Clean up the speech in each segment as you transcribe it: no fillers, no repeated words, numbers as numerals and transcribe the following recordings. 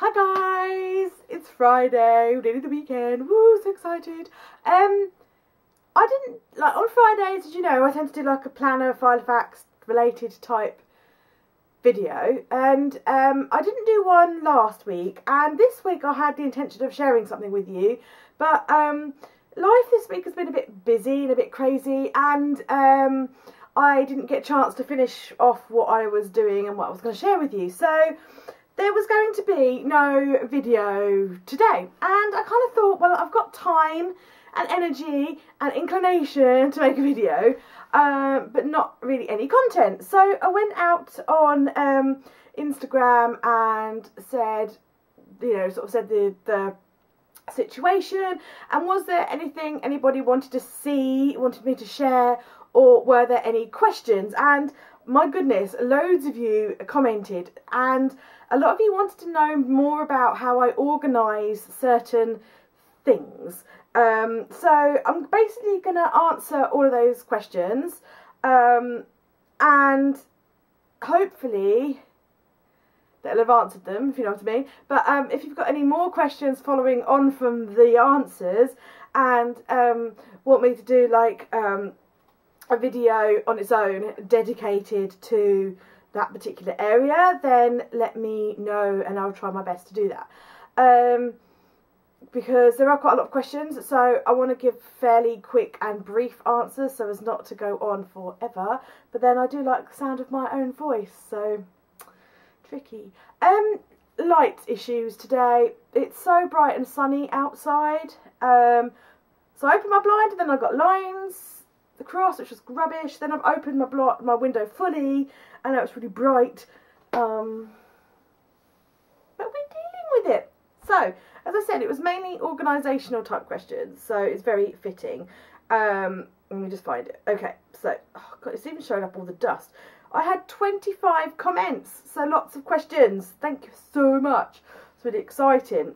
Hi guys, it's Friday, nearly the weekend, woo, so excited. I didn't, on Fridays, as you know, I tend to do like a planner, file facts related type video, and I didn't do one last week, and this week I had the intention of sharing something with you, but life this week has been a bit busy and a bit crazy, and I didn't get a chance to finish off what I was doing and what I was going to share with you, so there was going to be no video today, and I kind of thought, well, I've got time and energy and inclination to make a video, but not really any content. So I went out on Instagram and said, you know, sort of said the situation, and was there anything anybody wanted to see, wanted me to share, or were there any questions? And my goodness, loads of you commented, and a lot of you wanted to know more about how I organise certain things. So I'm basically going to answer all of those questions, and hopefully that'll have answered them, if you know what I mean. But if you've got any more questions following on from the answers, and want me to do like a video on its own dedicated to that particular area, then let me know and I'll try my best to do that. Because there are quite a lot of questions, so I want to give fairly quick and brief answers so as not to go on forever, but then I do like the sound of my own voice, so tricky. Light issues today. It's so bright and sunny outside, so I opened my blind and then I got lines across, which was rubbish. Then I've opened my window fully and now it's really bright, but we're dealing with it. So as I said, it was mainly organisational type questions, so it's very fitting. Let me just find it. Okay, so oh God, it's even showing up all the dust. I had 25 comments, so lots of questions. Thank you so much. It's really exciting.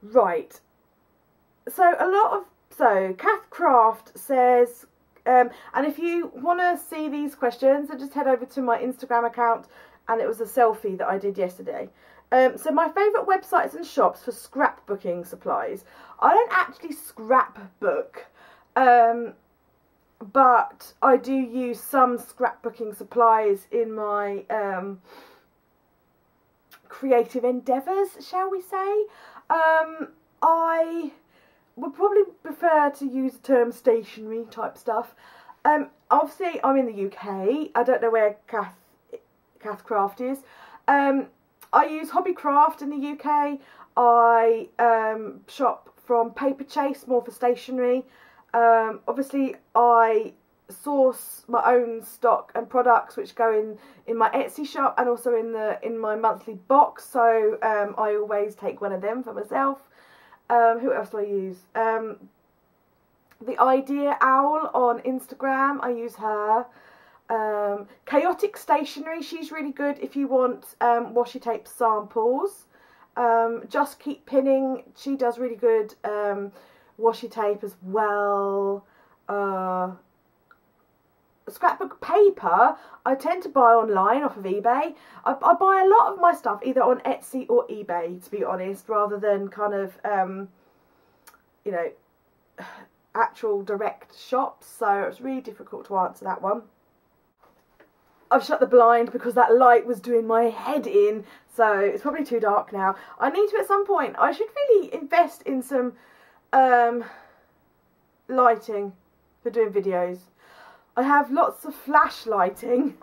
Right. So Kath Craft says, and if you want to see these questions, then just head over to my Instagram account, and it was a selfie that I did yesterday. So my favourite websites and shops for scrapbooking supplies. I don't actually scrapbook, but I do use some scrapbooking supplies in my creative endeavours, shall we say. I would probably prefer to use the term stationery type stuff. Obviously I'm in the UK. I don't know where Kath Craft is. I use Hobbycraft in the UK. I shop from Paperchase, more for stationery. Obviously I source my own stock and products which go in my Etsy shop and also in my monthly box, so I always take one of them for myself. Who else do I use? The Idea Owl on Instagram, I use her. Chaotic Stationery, she's really good if you want washi tape samples. Just Keep Pinning, she does really good washi tape as well. Scrapbook paper, I tend to buy online off of eBay. I buy a lot of my stuff either on Etsy or eBay, to be honest, rather than kind of, you know, actual direct shops, so it's really difficult to answer that one. I've shut the blind because that light was doing my head in, so it's probably too dark now. I need to at some point, I should really invest in some lighting for doing videos. I have lots of flash lighting,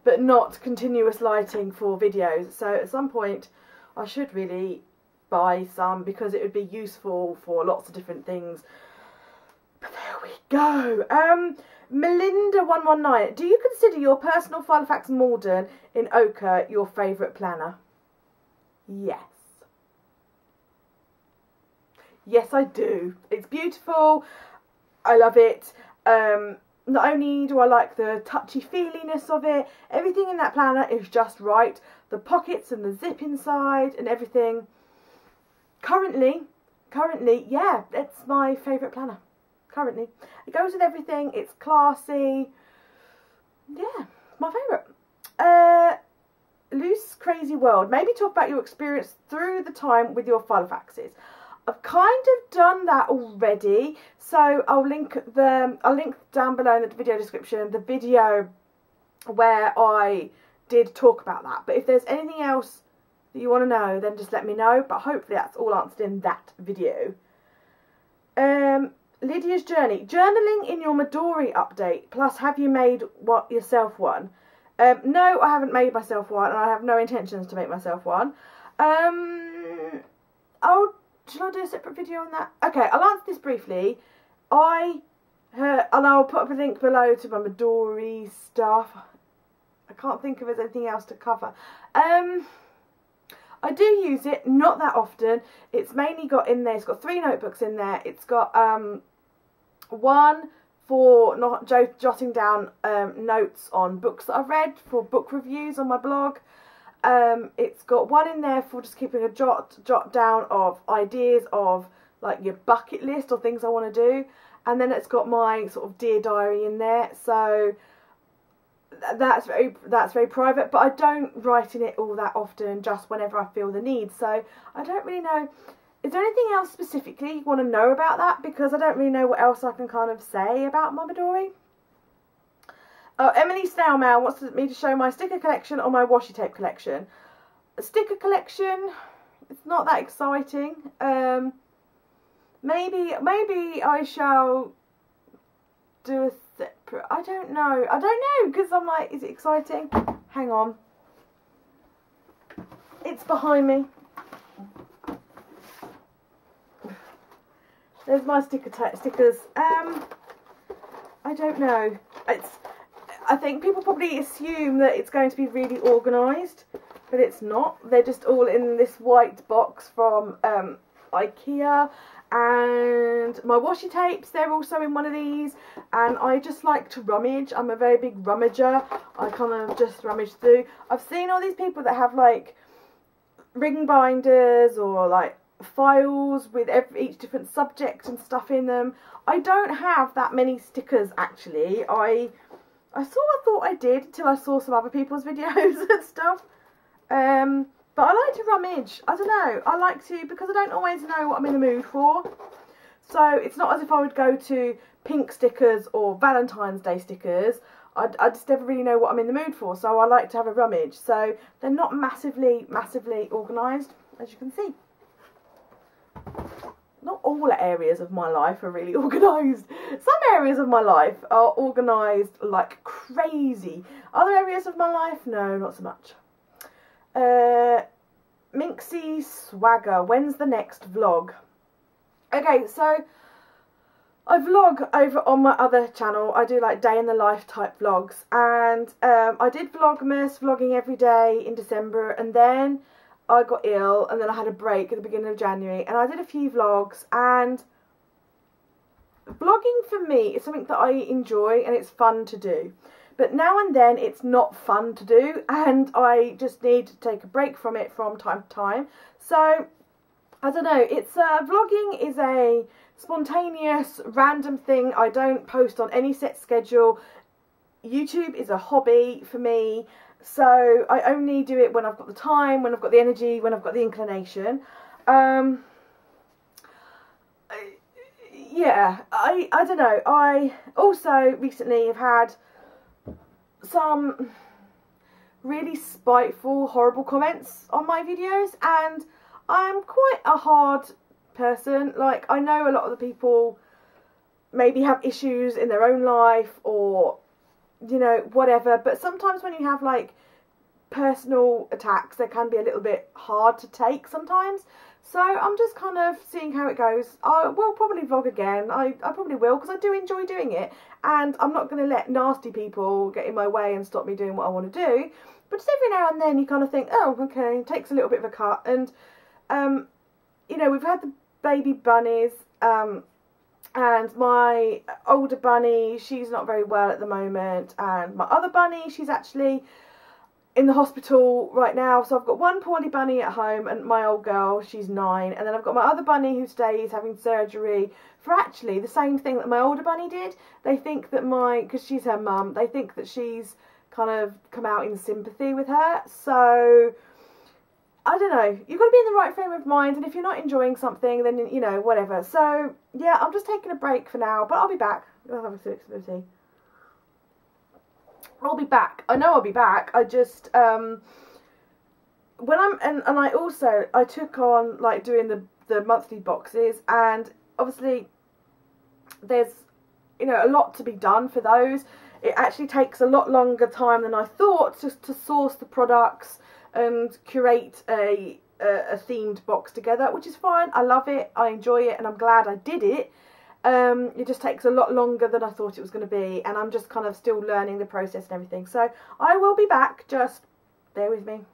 but not continuous lighting for videos, so at some point I should really buy some because it would be useful for lots of different things. But there we go. Melinda119, do you consider your personal Filofax Malden in ochre your favourite planner? Yes. Yes, I do. It's beautiful. I love it. Not only do I like the touchy-feeliness of it, everything in that planner is just right. The pockets and the zip inside and everything. Currently, yeah, it's my favourite planner. Currently. It goes with everything. It's classy. Yeah, my favourite. Loose crazy world. Maybe talk about your experience through the time with your Filofaxes. I've kind of done that already, so I'll link down below in the video description the video where I did talk about that. But if there's anything else that you want to know, then just let me know. But hopefully that's all answered in that video. Lydia's journey. Journaling in your Midori update. Plus, have you made yourself one? No, I haven't made myself one, and I have no intentions to make myself one. Should I do a separate video on that? Okay, I'll answer this briefly. And I'll put up a link below to my Midori stuff. I can't think of anything else to cover. I do use it, not that often. It's mainly got in there, it's got 3 notebooks in there. It's got one for not jotting down notes on books that I've read, for book reviews on my blog. It's got one in there for just keeping a jot down of ideas of like your bucket list or things I want to do. And then it's got my sort of dear diary in there. So that's very private, but I don't write in it all that often, just whenever I feel the need. So I don't really know. Is there anything else specifically you want to know about that? Because I don't really know what else I can kind of say about my Midori. Oh, Emily Snailmail wants me to show my sticker collection or my washi tape collection. A sticker collection, it's not that exciting. Maybe I shall do a separate. I don't know, because I'm like, is it exciting? Hang on, it's behind me. There's my stickers. I don't know. I think people probably assume that it's going to be really organised, but it's not. They're just all in this white box from IKEA. And my washi tapes, they're also in one of these. And I just like to rummage. I'm a very big rummager. I kind of just rummage through. I've seen all these people that have like ring binders or like files with each different subject and stuff in them. I don't have that many stickers actually. I sort of thought I did until I saw some other people's videos and stuff. But I like to rummage. I don't know. I like to, because I don't always know what I'm in the mood for. So it's not as if I would go to pink stickers or Valentine's Day stickers. I just never really know what I'm in the mood for. So I like to have a rummage. So they're not massively organised, as you can see. Not all areas of my life are really organised. Some areas of my life are organised like crazy. Other areas of my life, no, not so much. Minxie Swagger, when's the next vlog? Okay, so I vlog over on my other channel. I do like day in the life type vlogs, and I did Vlogmas, vlogging every day in December, and then I got ill, and then I had a break at the beginning of January, and I did a few vlogs. And vlogging for me is something that I enjoy and it's fun to do. But now and then it's not fun to do, and I just need to take a break from it from time to time. So, I don't know, vlogging is a spontaneous, random thing. I don't post on any set schedule. YouTube is a hobby for me, so I only do it when I've got the time, when I've got the energy, when I've got the inclination. Yeah, I don't know. I also recently have had some really spiteful, horrible comments on my videos, and I'm quite a hard person. Like, I know a lot of the people maybe have issues in their own life, or, you know, whatever, but sometimes when you have like personal attacks, they can be a little bit hard to take sometimes. So I'm just kind of seeing how it goes. I will probably vlog again. I probably will, because I do enjoy doing it. And I'm not going to let nasty people get in my way and stop me doing what I want to do. But just every now and then you kind of think, oh, okay, it takes a little bit of a cut. And, you know, we've had the baby bunnies. And my older bunny, she's not very well at the moment. And my other bunny, she's actually in the hospital right now. So I've got one poorly bunny at home, and my old girl, she's 9, and then I've got my other bunny who today is having surgery for actually the same thing that my older bunny did. They think that because she's her mum, they think that she's kind of come out in sympathy with her. So I don't know, you've got to be in the right frame of mind, and if you're not enjoying something, then, you know, whatever. So, yeah, I'm just taking a break for now, but I'll be back. I'll have a sip of tea. I'll be back. I know I'll be back. I just, when I'm, and I took on, like, doing the monthly boxes, and obviously there's, you know, a lot to be done for those. It actually takes a lot longer time than I thought just to source the products and curate a themed box together, which is fine. I love it, I enjoy it, and I'm glad I did it. It just takes a lot longer than I thought it was going to be, and I'm just kind of still learning the process and everything. So I will be back, just bear with me.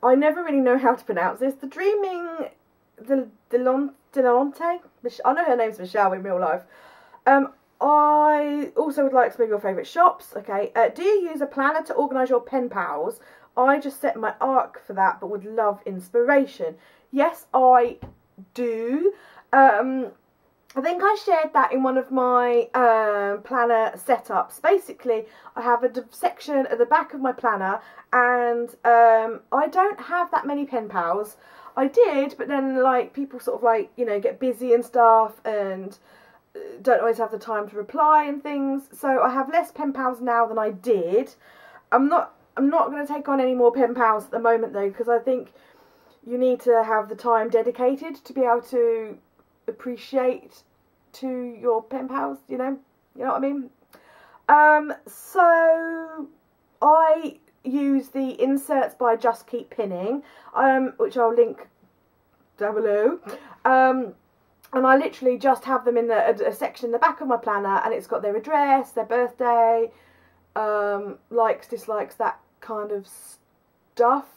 I never really know how to pronounce this. The Dreaming Delonte. I know her name's Michelle in real life. I also would like some of your favourite shops. Okay, do you use a planner to organise your pen pals? I just set my arc for that, but would love inspiration. Yes, I do. I think I shared that in one of my planner setups. Basically, I have a section at the back of my planner, and I don't have that many pen pals. I did, but then, like, people sort of, like, you know, get busy and stuff, and don't always have the time to reply and things. So I have less pen pals now than I did. I'm not going to take on any more pen pals at the moment, though, because I think you need to have the time dedicated to be able to appreciate to your pen pals, you know what I mean. So I use the inserts by Just Keep Pinning, which I'll link down below. And I literally just have them in a section in the back of my planner, and it's got their address, their birthday, likes, dislikes, that kind of stuff.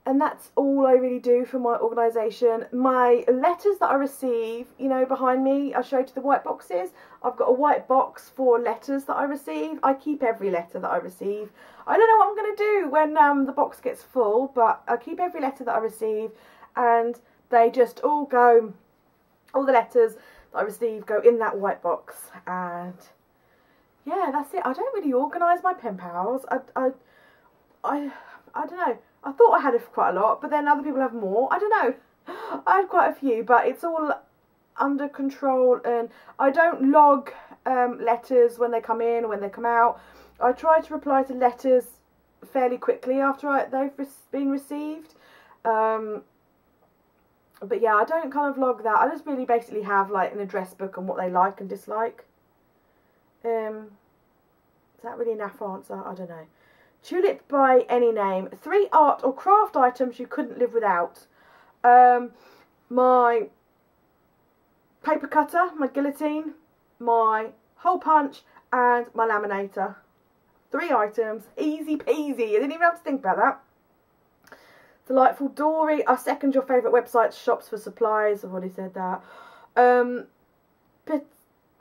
And that's all I really do for my organisation. My letters that I receive, you know, behind me, I showed you the white boxes. I've got a white box for letters that I receive. I keep every letter that I receive. I don't know what I'm going to do when the box gets full, but I keep every letter that I receive, and they just all go, all the letters that I receive go in that white box. And yeah, that's it. I don't really organise my pen pals. I don't know. I thought I had quite a lot, but then other people have more. I don't know. I had quite a few, but it's all under control, and I don't log letters when they come in or when they come out. I try to reply to letters fairly quickly after they've been received. But yeah, I don't kind of log that. I just really basically have, like, an address book on what they like and dislike. Is that really a naff answer? I don't know. Tulip by any name. 3 art or craft items you couldn't live without. My paper cutter, my guillotine, my hole punch, and my laminator. 3 items. Easy peasy. I didn't even have to think about that. Delightful Dory. I second your favourite websites, shops for supplies. I've already said that.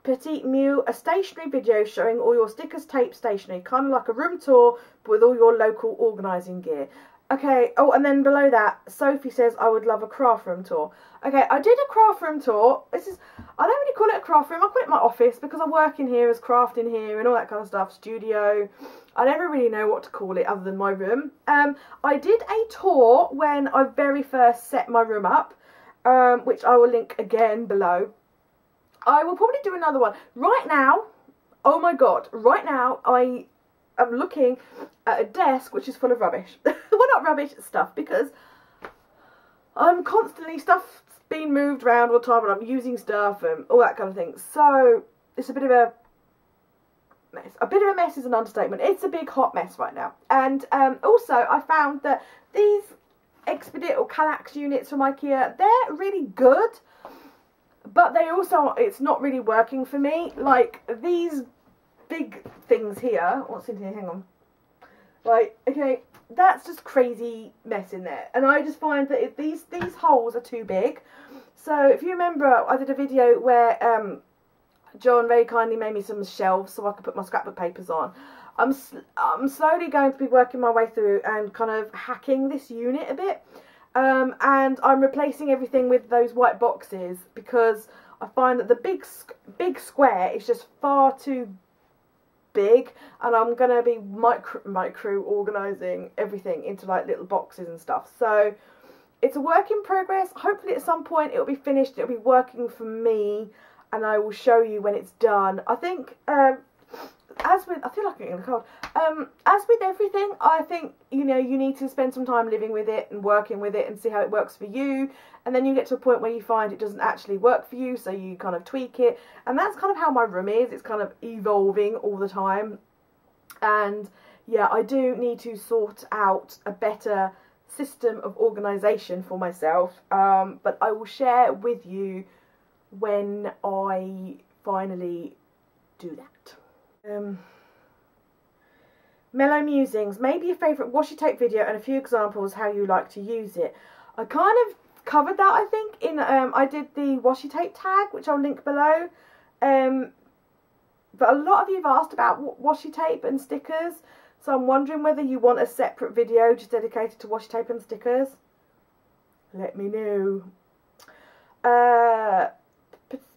Petite Mule, a stationery video showing all your stickers, tape, stationery, kind of like a room tour, but with all your local organising gear. Okay, oh, and then below that, Sophie says, I would love a craft room tour. Okay, I did a craft room tour. I don't really call it a craft room. I call it my office, because I work in here, as craft in here, and all that kind of stuff, studio. I never really know what to call it other than my room. I did a tour when I very first set my room up, which I will link again below. I will probably do another one. Right now, oh my god, right now I am looking at a desk which is full of rubbish. Well, not rubbish, stuff, because I'm constantly, stuff's being moved around all the time, and I'm using stuff and all that kind of thing. So it's a bit of a mess. A bit of a mess is an understatement. It's a big hot mess right now. And also I found that these Expedit or Kallax units from IKEA, they're really good. But they also, it's not really working for me. Like, these big things here, what's in here, hang on. Like, okay, that's just crazy mess in there. And I just find that these holes are too big. So, if you remember, I did a video where John very kindly made me some shelves so I could put my scrapbook papers on. I'm slowly going to be working my way through and kind of hacking this unit a bit. And I'm replacing everything with those white boxes, because I find that the big square is just far too big, and I'm going to be micro organising everything into like little boxes and stuff. So it's a work in progress. Hopefully at some point it'll be finished, it'll be working for me, and I will show you when it's done. I think, as with, I feel like I'm getting cold. As with everything, I think, you know, you need to spend some time living with it and working with it and see how it works for you. And then you get to a point where you find it doesn't actually work for you, so you kind of tweak it. And that's kind of how my room is. It's kind of evolving all the time. And yeah, I do need to sort out a better system of organisation for myself. But I will share with you when I finally do that. Mellow Musings, maybe a favourite washi tape video and a few examples how you like to use it. I kind of covered that, I think, in I did the washi tape tag, which I'll link below. But a lot of you have asked about washi tape and stickers, so I'm wondering whether you want a separate video just dedicated to washi tape and stickers. Let me know.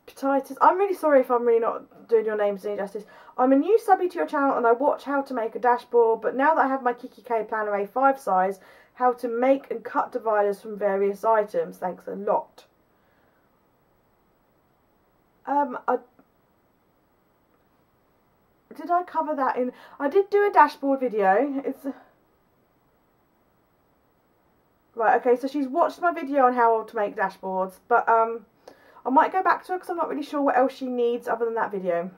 Petitus, I'm really sorry if I'm really not doing your names any justice. I'm a new subby to your channel and I watch how to make a dashboard, but now that I have my Kiki K Planner A5 size, how to make and cut dividers from various items. Thanks a lot. Did I cover that in? I did do a dashboard video. It's right. Okay, so she's watched my video on how to make dashboards, but I might go back to her because I'm not really sure what else she needs other than that video.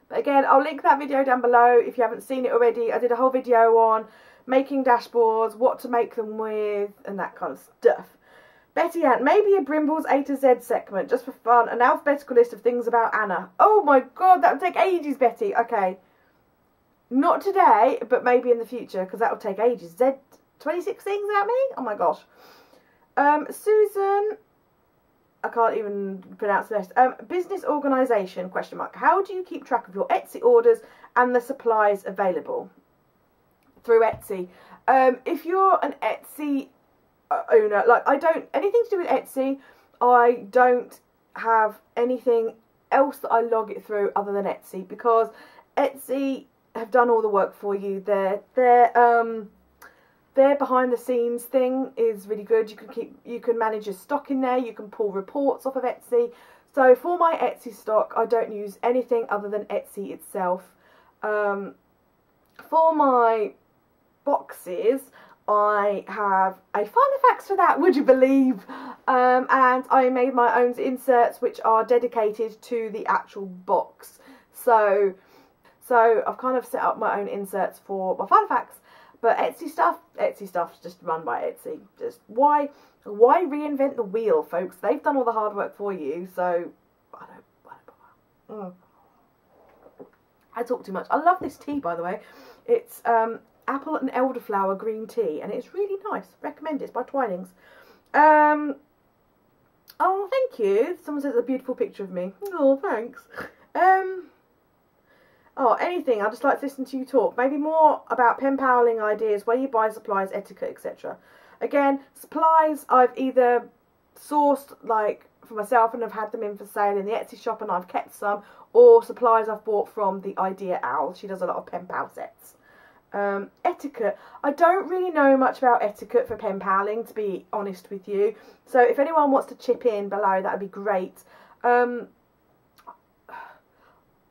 But again, I'll link that video down below if you haven't seen it already. I did a whole video on making dashboards, what to make them with, and that kind of stuff. Betty Ann, maybe a Brimbles A to Z segment, just for fun. An alphabetical list of things about Anna. Oh my god, that would take ages, Betty. Okay. Not today, but maybe in the future, because that will take ages. 26 things about me? Oh my gosh. Susan, I can't even pronounce the list. Business organisation, question mark. How do you keep track of your Etsy orders and the supplies available? Through Etsy. If you're an Etsy owner, like anything to do with Etsy, I don't have anything else that I log it through other than Etsy, because Etsy have done all the work for you. Their behind the scenes thing is really good. You can manage your stock in there, you can pull reports off of Etsy. So for my Etsy stock, I don't use anything other than Etsy itself. For my boxes, I have a Filofax for that, would you believe? And I made my own inserts which are dedicated to the actual box. So I've kind of set up my own inserts for my Filofax. But Etsy stuff's just run by Etsy. Just why reinvent the wheel, folks? They've done all the hard work for you, so I don't bother. I talk too much. I love this tea, by the way. It's apple and elderflower green tea, and it's really nice. Recommend it. It's by Twinings. Oh, thank you. Someone says a beautiful picture of me. Oh, thanks. Oh, anything. I just like to listen to you talk. Maybe more about pen paling ideas, where you buy supplies, etiquette, etc. Again, supplies I've either sourced like for myself and have had them in for sale in the Etsy shop and I've kept some, or supplies I've bought from the Idea Owl. She does a lot of pen pal sets. Etiquette. I don't really know much about etiquette for pen paling, to be honest with you. So if anyone wants to chip in below, that would be great.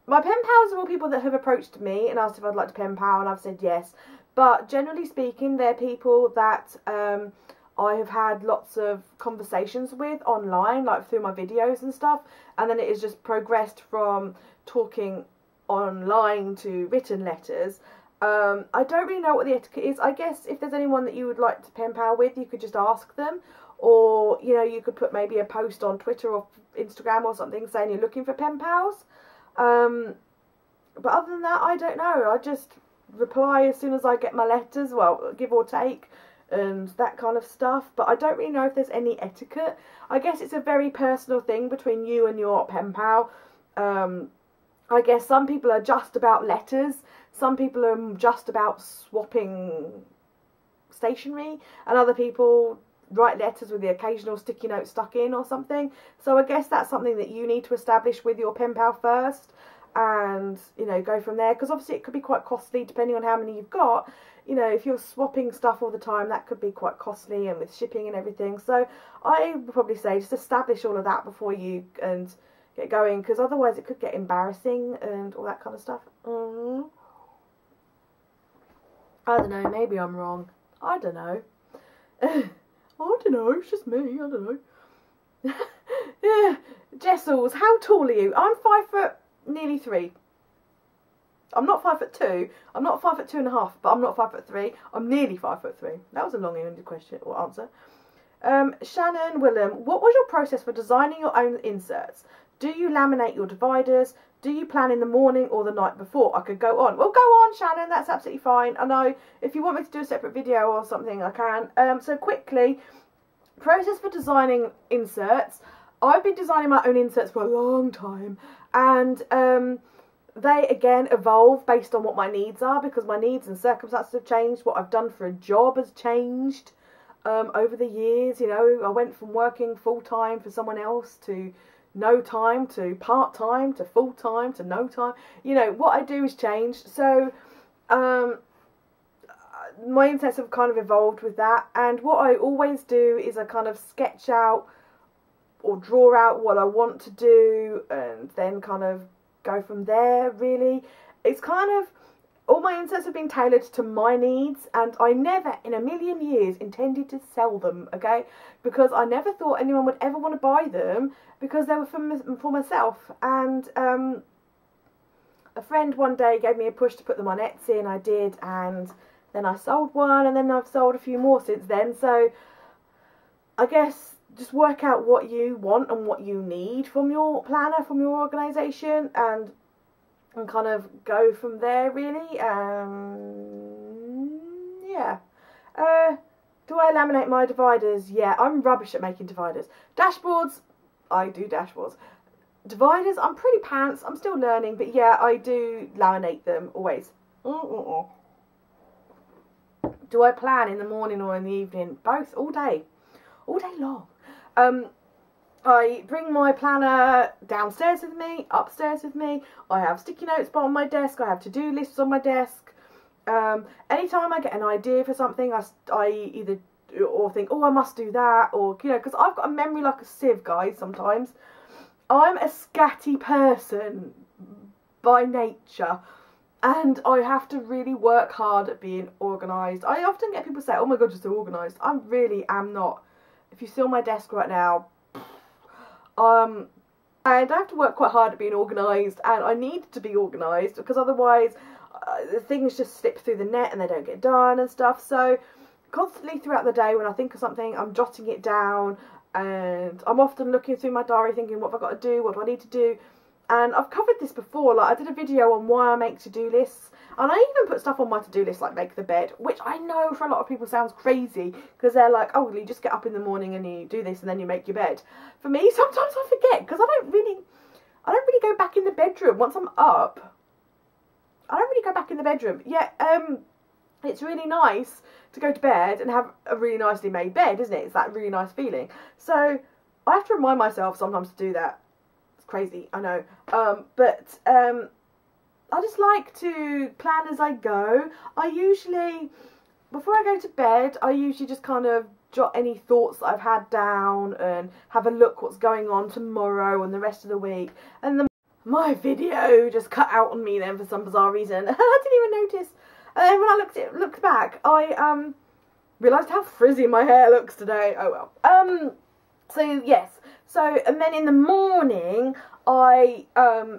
My pen pals are all people that have approached me and asked if I'd like to pen pal, and I've said yes. But generally speaking, they're people that I have had lots of conversations with online, like through my videos and stuff. And then it has just progressed from talking online to written letters. I don't really know what the etiquette is. I guess if there's anyone that you would like to pen pal with, you could just ask them. Or, you know, you could put maybe a post on Twitter or Instagram or something saying you're looking for pen pals. But other than that, I don't know. I just reply as soon as I get my letters, well, give or take, and that kind of stuff. But I don't really know if there's any etiquette. I guess it's a very personal thing between you and your pen pal. I guess some people are just about letters. Some people are just about swapping stationery, and other people write letters with the occasional sticky note stuck in or something. So I guess that's something that you need to establish with your pen pal first. and, you know, go from there, because obviously it could be quite costly depending on how many you've got. You know, if you're swapping stuff all the time, that could be quite costly, and with shipping and everything. So I would probably say just establish all of that before you get going, because otherwise it could get embarrassing and all that kind of stuff. I don't know, maybe I'm wrong. I don't know. I don't know, it's just me, I don't know. Yeah. Jessels, how tall are you? I'm 5 foot, nearly 3. I'm not 5'2". I'm not 5'2.5", but I'm not 5'3". I'm nearly 5'3". That was a long-winded question or answer. Shannon Willem, what was your process for designing your own inserts? Do you laminate your dividers? Do you plan in the morning or the night before? I could go on. Well, go on, Shannon. That's absolutely fine. I know if you want me to do a separate video or something, I can. So quickly, process for designing inserts. I've been designing my own inserts for a long time, and they again evolve based on what my needs are, because my needs and circumstances have changed. What I've done for a job has changed over the years. You know, I went from working full-time for someone else to no time to part-time to full-time to no time. You know, what I do has changed. So my inserts have kind of evolved with that, and what I always do is I kind of sketch out or draw out what I want to do, and then kind of go from there, really. It's kind of, all my inserts have been tailored to my needs, and I never in a million years intended to sell them, okay? Because I never thought anyone would ever want to buy them, because they were for myself. And a friend one day gave me a push to put them on Etsy, and I did, and then I sold one, and then I've sold a few more since then. So I guess just work out what you want and what you need from your planner, from your organisation, and kind of go from there, really. Yeah. Do I laminate my dividers? Yeah, I'm rubbish at making dividers. Dashboards, I do dashboards. Dividers, I'm pretty pants. I'm still learning, but yeah, I do laminate them, always. Do I plan in the morning or in the evening? Both, all day long. I bring my planner downstairs with me, upstairs with me. I have sticky notes on my desk. I have to-do lists on my desk. Anytime I get an idea for something, I either think, oh, I must do that, or, you know, because I've got a memory like a sieve, guys, sometimes. I'm a scatty person by nature, and I have to really work hard at being organised. I often get people say, oh my god, you're so organised. I really am not. If you see on my desk right now, and I have to work quite hard at being organised, and I need to be organised, because otherwise things just slip through the net and they don't get done and stuff. So constantly throughout the day, when I think of something, I'm jotting it down, and I'm often looking through my diary thinking, what have I got to do, what do I need to do? And I've covered this before. Like, I did a video on why I make to-do lists, and I even put stuff on my to-do list like make the bed, which I know for a lot of people sounds crazy, because they're like, oh, well, you just get up in the morning and you do this and then you make your bed. For me, sometimes I forget, because I don't really go back in the bedroom once I'm up. I don't really go back in the bedroom. Yeah, it's really nice to go to bed and have a really nicely made bed, isn't it? It's that really nice feeling. So I have to remind myself sometimes to do that. It's crazy, I know. But I just like to plan as I go. I usually, before I go to bed, I usually just kind of jot any thoughts that I've had down and have a look what's going on tomorrow and the rest of the week. And then my video just cut out on me then for some bizarre reason. I didn't even notice. And then when I looked back, I realised how frizzy my hair looks today. Oh well. So yes. So, and then in the morning, I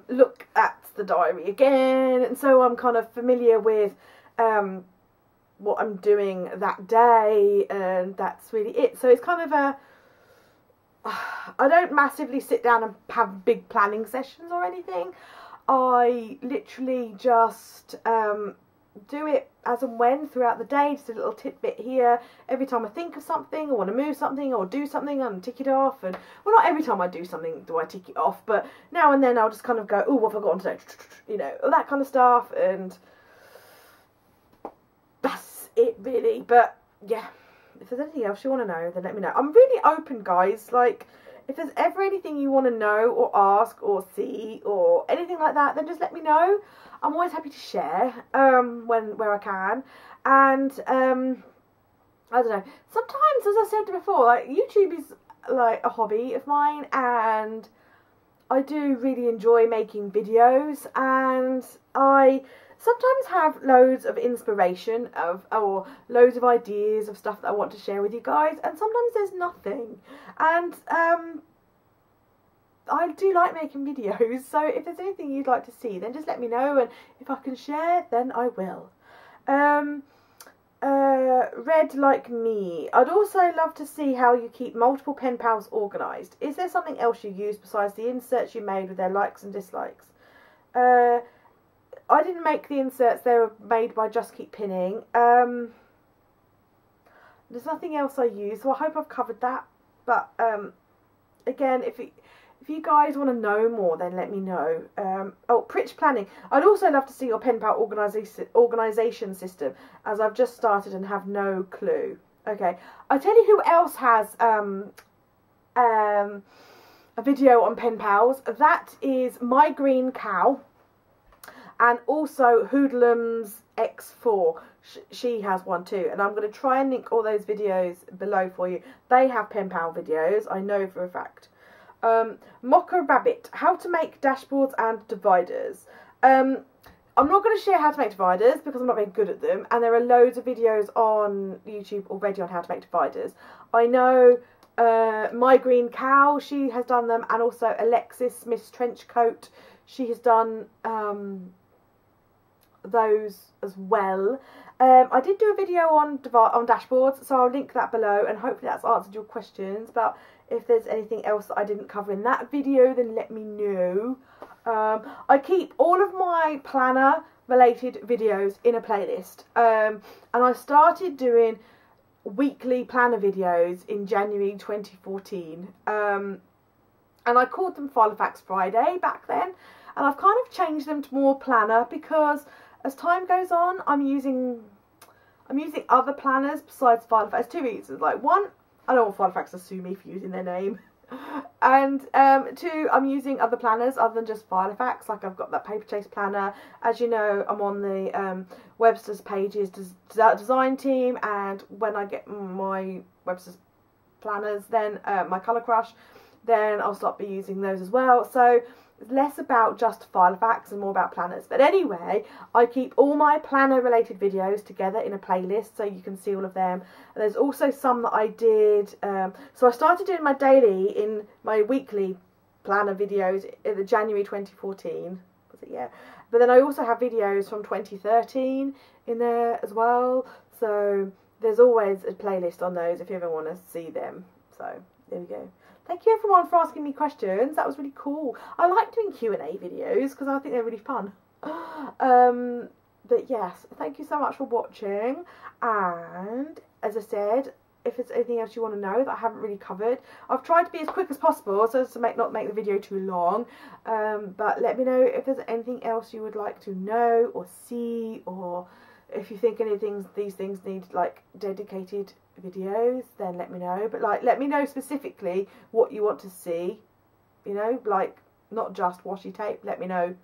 look at the diary again, and so I'm kind of familiar with what I'm doing that day, and that's really it. So it's kind of a, I don't massively sit down and have big planning sessions or anything. I literally just do it as and when throughout the day, just a little tidbit here. Every time I think of something, or want to move something, or do something, and tick it off. And well, not every time I do something do I tick it off, but now and then I'll just kind of go, oh, what have I got on today? You know, all that kind of stuff, and that's it really. But yeah, if there's anything else you want to know, then let me know. I'm really open, guys. Like, if there's ever anything you want to know or ask or see or anything like that, then just let me know. I'm always happy to share where I can. And I don't know, sometimes, as I said before, like, YouTube is like a hobby of mine, and I do really enjoy making videos, and I sometimes have loads of inspiration or loads of ideas of stuff that I want to share with you guys, and sometimes there's nothing. And I do like making videos, so if there's anything you'd like to see, then just let me know, and if I can share, then I will. Red like me. I'd also love to see how you keep multiple pen pals organised. Is there something else you use besides the inserts you made with their likes and dislikes? I didn't make the inserts, they were made by Just Keep Pinning. There's nothing else I use, so I hope I've covered that. But again, if you guys want to know more, then let me know. Oh, Pritch planning. I'd also love to see your pen pal organisation system, as I've just started and have no clue. Okay, I'll tell you who else has a video on pen pals. That is My Green Cow, and also Hoodlum's X4. She has one too, and I'm going to try and link all those videos below for you. They have pen pal videos, I know for a fact. Mocha Rabbit, how to make dashboards and dividers. I'm not going to share how to make dividers because I'm not very good at them, and there are loads of videos on YouTube already on how to make dividers. I know My Green Cow, she has done them, and also Alexis Smith's Trenchcoat, she has done those as well. I did do a video on dashboards, so I'll link that below, and hopefully that's answered your questions. But if there's anything else that I didn't cover in that video, then let me know. I keep all of my planner related videos in a playlist, and I started doing weekly planner videos in January 2014, and I called them File of Facts Friday back then, and I've kind of changed them to more planner because as time goes on, I'm using other planners besides File of Facts. Two reasons. Like, one, I don't want File of Facts to sue me for using their name. And two, I'm using other planners other than just File of Facts. Like, I've got that paperchase planner. As you know, I'm on the Webster's Pages design team, and when I get my Webster's planners, then my Colour Crush, then I'll start be using those as well. So it's less about just File of Facts and more about planners. But anyway, I keep all my planner related videos together in a playlist, so you can see all of them. And there's also some that I did, so I started doing my daily in my weekly planner videos in the January 2014, was it? Yeah. But then I also have videos from 2013 in there as well, so there's always a playlist on those if you ever want to see them. So there we go. Thank you everyone for asking me questions. That was really cool. I like doing Q&A videos because I think they're really fun. But yes, thank you so much for watching. And as I said, if there's anything else you want to know that I haven't really covered, I've tried to be as quick as possible so as to not make the video too long. But let me know if there's anything else you would like to know or see, or if you think these things need like dedicated videos, then let me know. But like, let me know specifically what you want to see, you know, like not just washi tape. Let me know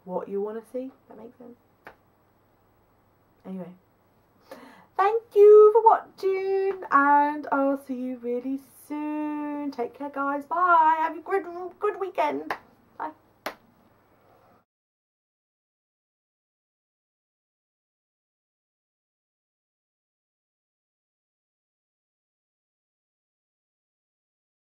what you want to see. That makes sense. Anyway, thank you for watching, and I'll see you really soon. Take care guys, bye, have a good weekend.